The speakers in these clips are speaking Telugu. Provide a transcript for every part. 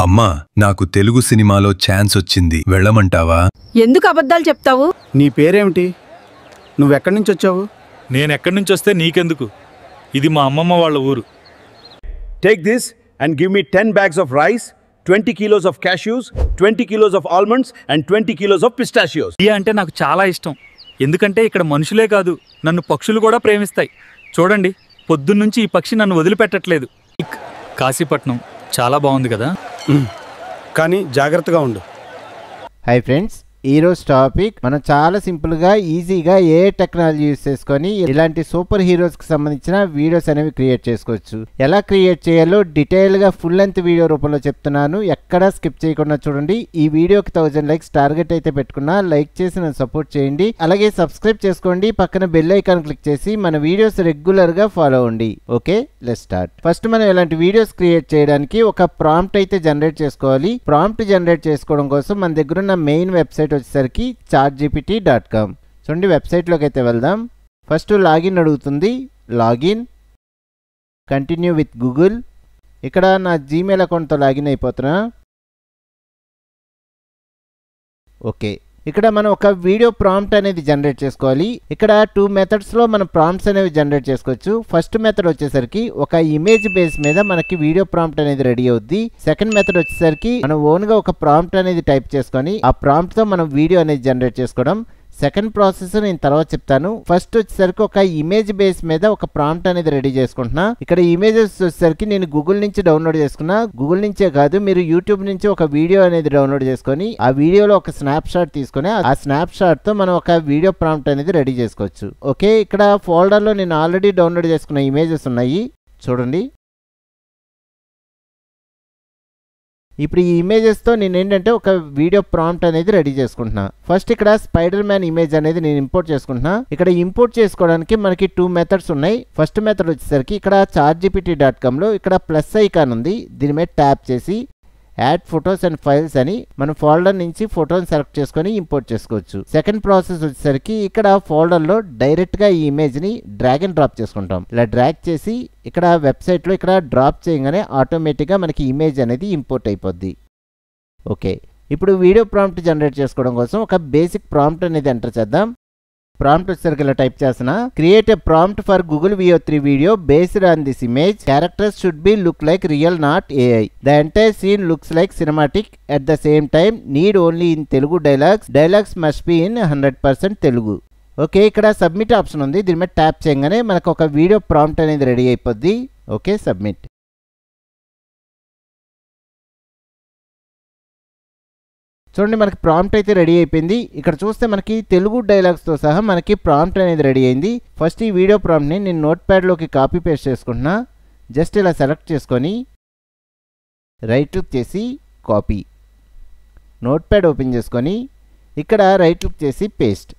అమ్మా, నాకు తెలుగు సినిమాలో ఛాన్స్ వచ్చింది, వెళ్ళమంటావా? ఎందుకు అబద్ధాలు చెప్తావు? నీ పేరేమిటి? నువ్వెక్కడి నుంచి వచ్చావు? నేనెక్కడి నుంచి వస్తే నీకెందుకు? ఇది మా అమ్మమ్మ వాళ్ళ ఊరు. Take this and give me 10 bags of rice, 20 kilos of cashews, 20 kilos of almonds and 20 kilos of pistachios. India అంటే నాకు చాలా ఇష్టం. ఎందుకంటే ఇక్కడ మనుషులే కాదు, నన్ను పక్షులు కూడా ప్రేమిస్తాయి. చూడండి, పొద్దున్నుంచి ఈ పక్షి నన్ను వదిలిపెట్టట్లేదు. కాశీపట్నం చాలా బాగుంది కదా, కానీ జాగ్రత్తగా ఉండు. హాయ్ ఫ్రెండ్స్, ఈరోజు టాపిక్ మనం చాలా సింపుల్గా ఈజీగా ఏ టెక్నాలజీ యూస్ చేసుకొని ఇలాంటి సూపర్ హీరోస్కి సంబంధించిన వీడియోస్ అనేవి క్రియేట్ చేసుకోవచ్చు. ఎలా క్రియేట్ చేయాలో డీటెయిల్గా ఫుల్ లెంత్ వీడియో రూపంలో చెప్తున్నాను. ఎక్కడా స్కిప్ చేయకుండా చూడండి. ఈ వీడియోకి 1000 లైక్స్ టార్గెట్ అయితే పెట్టుకున్నా, లైక్ చేసి నన్ను సపోర్ట్ చేయండి. అలాగే సబ్స్క్రైబ్ చేసుకోండి, పక్కన బెల్ ఐకాన్ క్లిక్ చేసి మన వీడియోస్ రెగ్యులర్గా ఫాలో అవ్వండి. Okay, let's start. ఫస్ట్ మనం ఇలాంటి వీడియోస్ క్రియేట్ చేయడానికి ఒక ప్రాంప్ట్ అయితే జనరేట్ చేసుకోవాలి. ప్రాంప్ట్ జనరేట్ చేసుకోవడం కోసం మన దగ్గర ఉన్న మెయిన్ వెబ్సైట్ వచ్చేసరికి chatgpt.com. చూడండి, వెబ్సైట్లోకి అయితే వెళ్దాం. ఫస్ట్ లాగిన్ అడుగుతుంది. Login, continue with Google. ఇక్కడ నా జీమెయిల్ అకౌంట్తో లాగిన్ అయిపోతున్నా. ఓకే, ఇక్కడ మనం ఒక వీడియో ప్రాంప్ట్ అనేది జనరేట్ చేసుకోవాలి. ఇక్కడ 2 మెథడ్స్లో మనం ప్రాంప్ట్స్ అనేవి జనరేట్ చేసుకోవచ్చు. ఫస్ట్ మెథడ్ వచ్చేసరికి ఒక ఇమేజ్ బేస్ మీద మనకి వీడియో ప్రాంప్ట్ అనేది రెడీ అవుద్ది. సెకండ్ మెథడ్ వచ్చేసరికి మనం ఓన్గా ఒక ప్రాంప్ట్ అనేది టైప్ చేసుకొని ఆ ప్రాంప్ట్తో మనం వీడియో అనేది జనరేట్ చేసుకోవడం. సెకండ్ ప్రాసెస్ నేను తర్వాత చెప్తాను. ఫస్ట్ వచ్చేసరికి ఒక ఇమేజ్ బేస్ మీద ఒక ప్రాంప్ట్ అనేది రెడీ చేసుకుంటున్నా. ఇక్కడ ఇమేజెస్ వచ్చేసరికి నేను గూగుల్ నుంచి డౌన్లోడ్ చేసుకున్నా. గూగుల్ నుంచే కాదు, మీరు యూట్యూబ్ నుంచి ఒక వీడియో అనేది డౌన్లోడ్ చేసుకొని ఆ వీడియోలో ఒక స్నాప్ షాట్ తీసుకొని ఆ స్నాప్ షాట్ తో మనం ఒక వీడియో ప్రాంప్ట్ అనేది రెడీ చేసుకోవచ్చు. ఓకే, ఇక్కడ ఫోల్డర్ లో నేను ఆల్రెడీ డౌన్లోడ్ చేసుకున్న ఇమేజెస్ ఉన్నాయి, చూడండి. ఇప్పుడు ఈ ఇమేజెస్తో నేను ఏంటంటే ఒక వీడియో ప్రాంప్ట్ అనేది రెడీ చేసుకుంటున్నా. ఫస్ట్ ఇక్కడ స్పైడర్ మ్యాన్ ఇమేజ్ అనేది నేను ఇంపోర్ట్ చేసుకుంటున్నా. ఇక్కడ ఇంపోర్ట్ చేసుకోవడానికి మనకి 2 మెథడ్స్ ఉన్నాయి. ఫస్ట్ మెథడ్ వచ్చేసరికి ఇక్కడ chatgpt.comలో ఇక్కడ ప్లస్ ఐకాన్ ఉంది, దీని మీద ట్యాప్ చేసి యాడ్ ఫొటోస్ అండ్ ఫైల్స్ అని మన ఫోల్డర్ నుంచి ఫోటోని సెలెక్ట్ చేసుకొని ఇంపోర్ట్ చేసుకోవచ్చు. సెకండ్ ప్రాసెస్ వచ్చేసరికి ఇక్కడ ఫోల్డర్లో డైరెక్ట్గా ఈ ఇమేజ్ని డ్రాగ్ అండ్ డ్రాప్ చేసుకుంటాం. ఇలా డ్రాగ్ చేసి ఇక్కడ వెబ్సైట్లో ఇక్కడ డ్రాప్ చేయగానే ఆటోమేటిక్గా మనకి ఇమేజ్ అనేది ఇంపోర్ట్ అయిపోద్ది. ఓకే, ఇప్పుడు వీడియో ప్రాంప్ట్ జనరేట్ చేసుకోవడం కోసం ఒక బేసిక్ ప్రాంప్ట్ అనేది ఎంటర్ చేద్దాం. ప్రాంప్ట్ వచ్చేసరికి ఇలా టైప్ చేస్తున్నా. Create a prompt for Google VO3 video based on this image. Characters should be look like real, not AI. The entire scene looks like cinematic. At the same time need only in Telugu dialogues. Dialogues must be in 100% Telugu. Okay, ఇక్కడ సబ్మిట్ ఆప్షన్ ఉంది, దీని మీద ట్యాప్ చేయగానే మనకు ఒక వీడియో ప్రాంప్ట్ అనేది రెడీ అయిపోద్ది. Okay, submit. చూడండి, మనకి ప్రాంప్ట్ అయితే రెడీ అయిపోయింది. ఇక్కడ చూస్తే మనకి తెలుగు డైలాగ్స్తో సహా మనకి ప్రాంప్ట్ అనేది రెడీ అయింది. ఫస్ట్ ఈ వీడియో ప్రాంప్ట్ని నేను నోట్ ప్యాడ్లోకి కాపీ పేస్ట్ చేసుకుంటున్నా. జస్ట్ ఇలా సెలెక్ట్ చేసుకొని రైట్ క్లిక్ చేసి కాపీ, నోట్ ప్యాడ్ ఓపెన్ చేసుకొని ఇక్కడ రైట్ క్లిక్ చేసి పేస్ట్.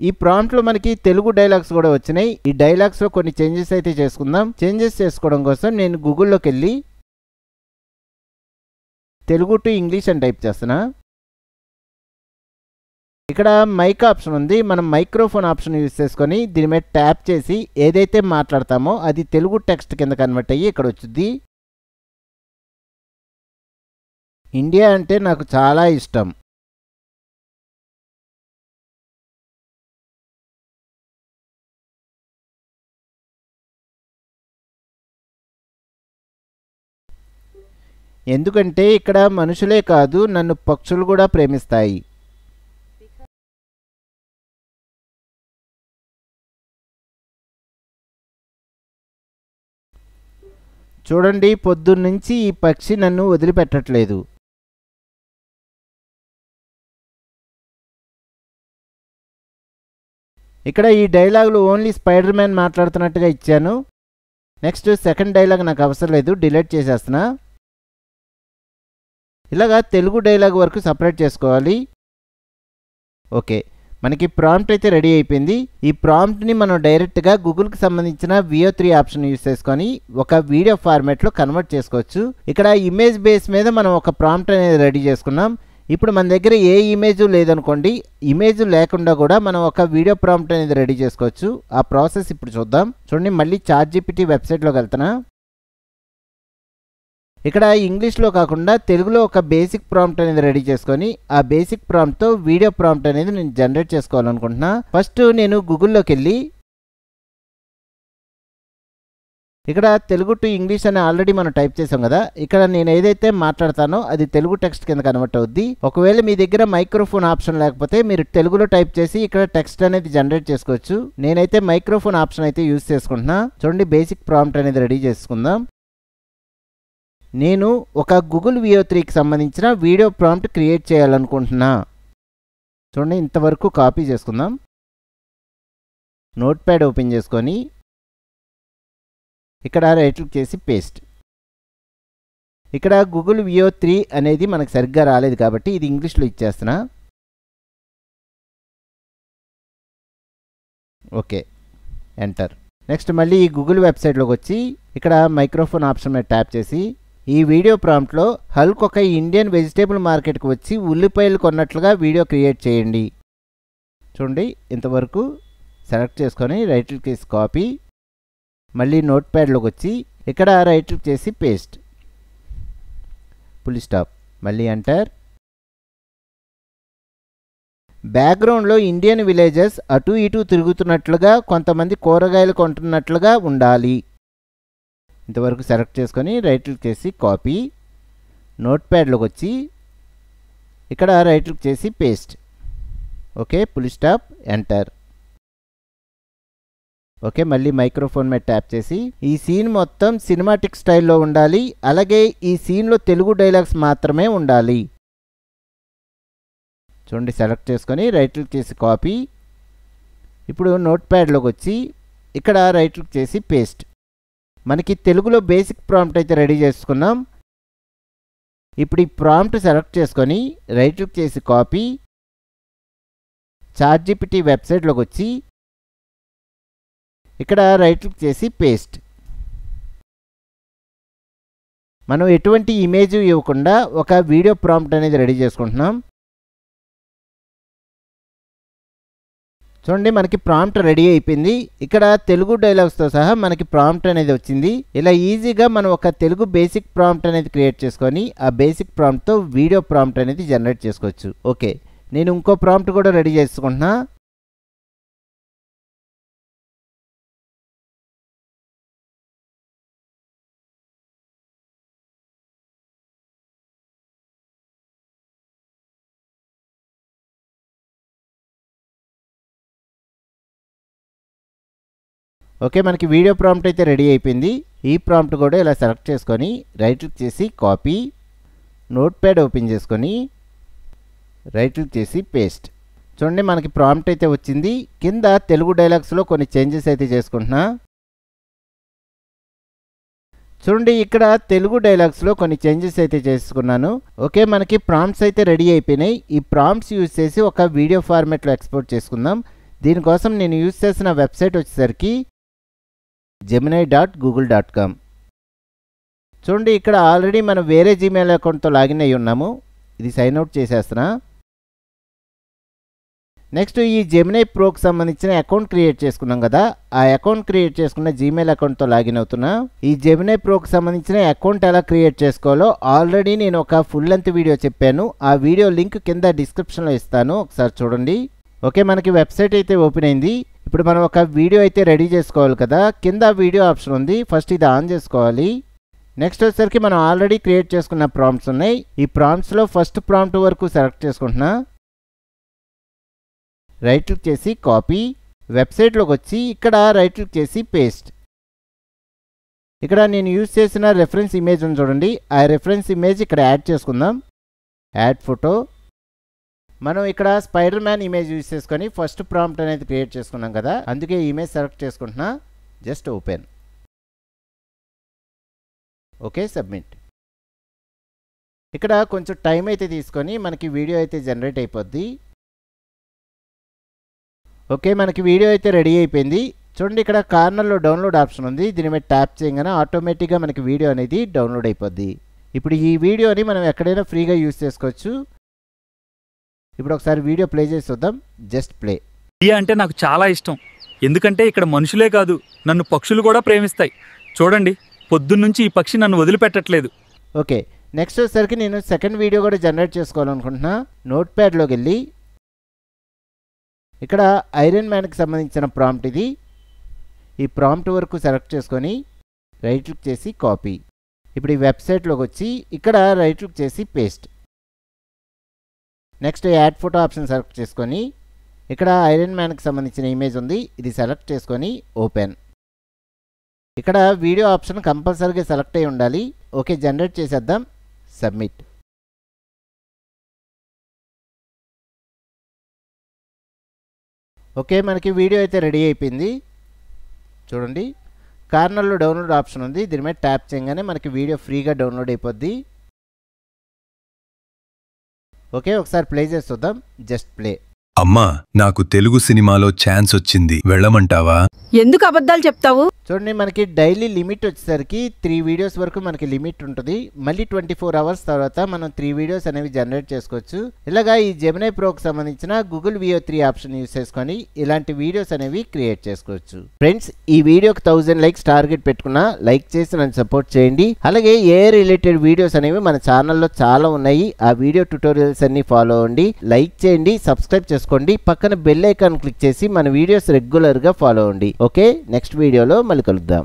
ఈ ప్రాంప్ట్లో మనకి తెలుగు డైలాగ్స్ కూడా వచ్చినాయి. ఈ డైలాగ్స్లో కొన్ని చేంజెస్ అయితే చేసుకుందాం. చేంజెస్ చేసుకోవడం కోసం నేను గూగుల్లోకి వెళ్ళి తెలుగు టు ఇంగ్లీష్ అని టైప్ చేస్తున్నా. ఇక్కడ మైక్ ఆప్షన్ ఉంది, మనం మైక్రోఫోన్ ఆప్షన్ యూజ్ చేసుకొని దీని మీద ట్యాప్ చేసి ఏదైతే మాట్లాడతామో అది తెలుగు టెక్స్ట్ కింద కన్వర్ట్ అయ్యి ఇక్కడ వచ్చింది. ఇండియా అంటే నాకు చాలా ఇష్టం. ఎందుకంటే ఇక్కడ మనుషులే కాదు, నన్ను పక్షులు కూడా ప్రేమిస్తాయి. చూడండి, పొద్దున్నుంచి ఈ పక్షి నన్ను వదిలిపెట్టట్లేదు. ఇక్కడ ఈ డైలాగులు ఓన్లీ స్పైడర్ మ్యాన్ మాట్లాడుతున్నట్టుగా ఇచ్చాను. నెక్స్ట్ సెకండ్ డైలాగ్ నాకు అవసరం లేదు, డిలీట్ చేసేస్తున్నా. ఇలాగా తెలుగు డైలాగ్ వరకు సపరేట్ చేసుకోవాలి. ఓకే, మనకి ప్రాంప్ట్ అయితే రెడీ అయిపోయింది. ఈ ప్రాంప్ట్ని మనం డైరెక్ట్గా గూగుల్కి సంబంధించిన VO3 ఆప్షన్ యూజ్ చేసుకొని ఒక వీడియో ఫార్మాట్లో కన్వర్ట్ చేసుకోవచ్చు. ఇక్కడ ఇమేజ్ బేస్ మీద మనం ఒక ప్రాంప్ట్ అనేది రెడీ చేసుకున్నాం. ఇప్పుడు మన దగ్గర ఏ ఇమేజ్ లేదనుకోండి, ఇమేజ్ లేకుండా కూడా మనం ఒక వీడియో ప్రాంప్ట్ అనేది రెడీ చేసుకోవచ్చు. ఆ ప్రాసెస్ ఇప్పుడు చూద్దాం. చూడండి, మళ్ళీ చాట్‌జీపీటీ వెబ్సైట్లోకి వెళ్తున్నా. ఇక్కడ ఇంగ్లీష్లో కాకుండా తెలుగులో ఒక బేసిక్ ప్రాంప్ట్ అనేది రెడీ చేసుకొని ఆ బేసిక్ ప్రాంప్ట్తో వీడియో ప్రాంప్ట్ అనేది నేను జనరేట్ చేసుకోవాలనుకుంటున్నా. ఫస్ట్ నేను గూగుల్లోకి వెళ్ళి ఇక్కడ తెలుగు టు ఇంగ్లీష్ అని ఆల్రెడీ మనం టైప్ చేసాం కదా, ఇక్కడ నేను ఏదైతే మాట్లాడతానో అది తెలుగు టెక్స్ట్ కింద కన్వర్ట్ అవుద్ది. ఒకవేళ మీ దగ్గర మైక్రోఫోన్ ఆప్షన్ లేకపోతే మీరు తెలుగులో టైప్ చేసి ఇక్కడ టెక్స్ట్ అనేది జనరేట్ చేసుకోవచ్చు. నేనైతే మైక్రోఫోన్ ఆప్షన్ అయితే యూజ్ చేసుకుంటున్నా. చూడండి, బేసిక్ ప్రాంప్ట్ అనేది రెడీ చేసుకుందాం. నేను ఒక గూగుల్ VO3కి సంబంధించిన వీడియో ప్రాంప్ట్ క్రియేట్ చేయాలనుకుంటున్నా. చూడండి, ఇంతవరకు కాపీ చేసుకుందాం. నోట్ ప్యాడ్ ఓపెన్ చేసుకొని ఇక్కడ రైట్ క్లిక్ చేసి పేస్ట్. ఇక్కడ గూగుల్ VO3 అనేది మనకు సరిగ్గా రాలేదు కాబట్టి ఇది ఇంగ్లీష్లో ఇచ్చేస్తున్నా. Okay, enter. నెక్స్ట్ మళ్ళీ ఈ గూగుల్ వెబ్సైట్లోకి వచ్చి ఇక్కడ మైక్రోఫోన్ ఆప్షన్ మీద ట్యాప్ చేసి ఈ వీడియో ప్రాంప్ట్లో హల్క్ ఒక ఇండియన్ వెజిటేబుల్ మార్కెట్కి వచ్చి ఉల్లిపాయలు కొన్నట్లుగా వీడియో క్రియేట్ చేయండి. చూడండి, ఇంతవరకు సెలెక్ట్ చేసుకొని రైట్ క్లిక్ చేసి కాపీ, మళ్ళీ నోట్ ప్యాడ్లోకి వచ్చి ఇక్కడ రైట్ క్లిక్ చేసి పేస్ట్, ఫుల్ స్టాప్, మళ్ళీ ఎంటర్. బ్యాక్గ్రౌండ్లో ఇండియన్ విలేజెస్ అటు ఇటు తిరుగుతున్నట్లుగా కొంతమంది కూరగాయలు కొంటున్నట్లుగా ఉండాలి. ఇంతవరకు సెలెక్ట్ చేసుకొని రైట్ క్లిక్ చేసి కాపీ, నోట్ ప్యాడ్లోకి వచ్చి ఇక్కడ రైట్ క్లిక్ చేసి paste, okay, full stop, enter. Okay, మళ్ళీ మైక్రోఫోన్ మీద ట్యాప్ చేసి ఈ సీన్ మొత్తం సినిమాటిక్ స్టైల్లో ఉండాలి, అలాగే ఈ సీన్లో తెలుగు డైలాగ్స్ మాత్రమే ఉండాలి. చూడండి, సెలెక్ట్ చేసుకొని రైట్ క్లిక్ చేసి కాపీ. ఇప్పుడు నోట్ ప్యాడ్లోకి వచ్చి ఇక్కడ రైట్ క్లిక్ చేసి పేస్ట్. మనకి తెలుగులో బేసిక్ ప్రాంప్ట్ అయితే రెడీ చేసుకున్నాం. ఇప్పుడు ఈ ప్రాంప్ట్ సెలెక్ట్ చేసుకొని రైట్ క్లిక్ చేసి కాపీ, చాట్‌జీపీటీ వెబ్సైట్లోకి వచ్చి ఇక్కడ రైట్ క్లిక్ చేసి పేస్ట్. మనం ఎటువంటి ఇమేజ్ ఇవ్వకుండా ఒక వీడియో ప్రాంప్ట్ అనేది రెడీ చేసుకుంటున్నాం. చూడండి, మనకి ప్రాంప్ట్ రెడీ అయిపోయింది. ఇక్కడ తెలుగు డైలాగ్స్తో సహా మనకి ప్రాంప్ట్ అనేది వచ్చింది. ఇలా ఈజీగా మనం ఒక తెలుగు బేసిక్ ప్రాంప్ట్ అనేది క్రియేట్ చేసుకొని ఆ బేసిక్ ప్రాంప్ట్తో వీడియో ప్రాంప్ట్ అనేది జనరేట్ చేసుకోవచ్చు. ఓకే, నేను ఇంకో ప్రాంప్ట్ కూడా రెడీ చేసుకుంటున్నా. ఓకే, మనకి వీడియో ప్రాంప్ట్ అయితే రెడీ అయిపోయింది. ఈ ప్రాంప్ట్ కూడా ఇలా సెలెక్ట్ చేసుకొని రైట్ క్లిక్ చేసి కాపీ, నోట్ ప్యాడ్ ఓపెన్ చేసుకొని రైట్ క్లిక్ చేసి పేస్ట్. చూడండి, మనకి ప్రాంప్ట్ అయితే వచ్చింది. కింద తెలుగు డైలాగ్స్లో కొన్ని చేంజెస్ అయితే చేసుకుంటున్నా. చూడండి, ఇక్కడ తెలుగు డైలాగ్స్లో కొన్ని చేంజెస్ అయితే చేసుకున్నాను. ఓకే, మనకి ప్రాంప్ట్స్ అయితే రెడీ అయిపోయినాయి. ఈ ప్రాంప్ట్స్ యూజ్ చేసి ఒక వీడియో ఫార్మాట్లో ఎక్స్పోర్ట్ చేసుకుందాం. దీనికోసం నేను యూజ్ చేసిన వెబ్సైట్ వచ్చేసరికి gemini.google.com. చూడండి, ఇక్కడ ఆల్రెడీ మనం వేరే జీమెయిల్ అకౌంట్తో లాగిన్ అయ్యి ఉన్నాము. ఇది సైన్ అవుట్ చేసేస్తున్నా. నెక్స్ట్ ఈ జెమినై ప్రోకి సంబంధించిన అకౌంట్ క్రియేట్ చేసుకున్నాం కదా, ఆ అకౌంట్ క్రియేట్ చేసుకున్న జీమెయిల్ అకౌంట్తో లాగిన్ అవుతున్నా. ఈ జెమినై ప్రోకి సంబంధించిన అకౌంట్ ఎలా క్రియేట్ చేసుకోవాలో ఆల్రెడీ నేను ఒక ఫుల్ లెంత్ వీడియో చెప్పాను. ఆ వీడియో లింక్ కింద డిస్క్రిప్షన్లో ఇస్తాను, ఒకసారి చూడండి. ఓకే, మనకి వెబ్సైట్ అయితే ఓపెన్ అయింది. ఇప్పుడు మనం ఒక వీడియో అయితే రెడీ చేసుకోవాలి కదా, కింద వీడియో ఆప్షన్ ఉంది. ఫస్ట్ ఇది ఆన్ చేసుకోవాలి. నెక్స్ట్ వచ్చేసరికి మనం ఆల్రెడీ క్రియేట్ చేసుకున్న ప్రాంప్ట్స్ ఉన్నాయి. ఈ ప్రాంప్ట్స్లో ఫస్ట్ ప్రాంప్ట్ వరకు సెలెక్ట్ చేసుకుంటున్నా. రైట్ క్లిక్ చేసి కాపీ, వెబ్సైట్లోకి వచ్చి ఇక్కడ రైట్ క్లిక్ చేసి పేస్ట్. ఇక్కడ నేను యూజ్ చేసిన రెఫరెన్స్ ఇమేజ్ ఉంది చూడండి, ఆ రెఫరెన్స్ ఇమేజ్ ఇక్కడ యాడ్ చేసుకుందాం. Add photo. మనం ఇక్కడ స్పైడర్ మ్యాన్ ఇమేజ్ యూజ్ చేసుకొని ఫస్ట్ ప్రాంప్ట్ అనేది క్రియేట్ చేసుకున్నాం కదా, అందుకే ఈ ఇమేజ్ సెలెక్ట్ చేసుకుంటున్నా. Just open. Okay, submit. ఇక్కడ కొంచెం టైం అయితే తీసుకొని మనకి వీడియో అయితే జనరేట్ అయిపోద్ది. ఓకే, మనకి వీడియో అయితే రెడీ అయిపోయింది. చూడండి, ఇక్కడ కార్నర్లో డౌన్లోడ్ ఆప్షన్ ఉంది. దీని మీద ట్యాప్ చేయగానే ఆటోమేటిక్గా మనకి వీడియో అనేది డౌన్లోడ్ అయిపోద్ది. ఇప్పుడు ఈ వీడియోని మనం ఎక్కడైనా ఫ్రీగా యూజ్ చేసుకోవచ్చు. ఇప్పుడు ఒకసారి వీడియో ప్లే చేసి చూద్దాం. Just play. ఇండియా అంటే నాకు చాలా ఇష్టం, ఎందుకంటే ఇక్కడ మనుషులే కాదు నన్ను పక్షులు కూడా ప్రేమిస్తాయి. చూడండి, పొద్దున్నుంచి ఈ పక్షి నన్ను వదిలిపెట్టట్లేదు. ఓకే, నెక్స్ట్ వచ్చేసరికి నేను సెకండ్ వీడియో కూడా జనరేట్ చేసుకోవాలనుకుంటున్నా. నోట్ ప్యాడ్లోకి వెళ్ళి ఇక్కడ ఐరన్ మ్యాన్కి సంబంధించిన ప్రాంప్ట్ ఇది. ఈ ప్రాంప్ట్ వరకు సెలెక్ట్ చేసుకొని రైట్ క్లిక్ చేసి కాపీ. ఇప్పుడు ఈ వెబ్సైట్లోకి వచ్చి ఇక్కడ రైట్ క్లిక్ చేసి paste. Next add photo option select చేసుకొని ఇక్కడ ఐరన్ మ్యాన్కి సంబంధించిన ఇమేజ్ ఉంది, ఇది సెలెక్ట్ చేసుకొని ఓపెన్. ఇక్కడ వీడియో ఆప్షన్ కంపల్సరీగా సెలెక్ట్ అయి ఉండాలి. ఓకే, జనరేట్ చేసేద్దాం. సబ్మిట్. ఓకే, మనకి వీడియో అయితే రెడీ అయిపోయింది. చూడండి, కార్నర్లో డౌన్లోడ్ ఆప్షన్ ఉంది, దీని మీద ట్యాప్ చేయగానే మనకి వీడియో ఫ్రీగా డౌన్లోడ్ అయిపోద్ది. ఓకే, ఒకసారి ప్లే చేసి చూద్దాం. Just play. అమ్మా, నాకు తెలుగు సినిమాలో ఛాన్స్ వచ్చింది, వెళ్ళమంటావా? ఎందుకు అబద్ధాలు చెప్తావు? చూడండి, మనకి డైలీ లిమిట్ వచ్చేసరికి 3 వీడియోస్ వరకు మనకి లిమిట్ ఉంటుంది. మళ్ళీ 24 అవర్స్ తర్వాత మనం 3 వీడియోస్ అనేవి జనరేట్ చేసుకోవచ్చు. ఇలాగా ఈ జెమినీ ప్రోకి సంబంధించిన గూగుల్ VO3 ఆప్షన్ యూస్ చేసుకొని ఇలాంటి వీడియోస్ అనేవి క్రియేట్ చేసుకోవచ్చు. ఫ్రెండ్స్, ఈ వీడియోకి 1000 లైక్స్ టార్గెట్ పెట్టుకున్నా లైక్ చేసి నన్ను సపోర్ట్ చేయండి. అలాగే ఏ రిలేటెడ్ వీడియోస్ అనేవి మన ఛానల్లో చాలా ఉన్నాయి, ఆ వీడియో ట్యుటోరియల్స్ అన్ని ఫాలో అవ్వండి, లైక్ చేయండి, సబ్స్క్రైబ్ చేసుకోండి, పక్కన బెల్ ఐకాన్ క్లిక్ చేసి మన వీడియోస్ రెగ్యులర్గా ఫాలో అవ్వండి. ఓకే, నెక్స్ట్ వీడియోలో మళ్ళీ కలుద్దాం.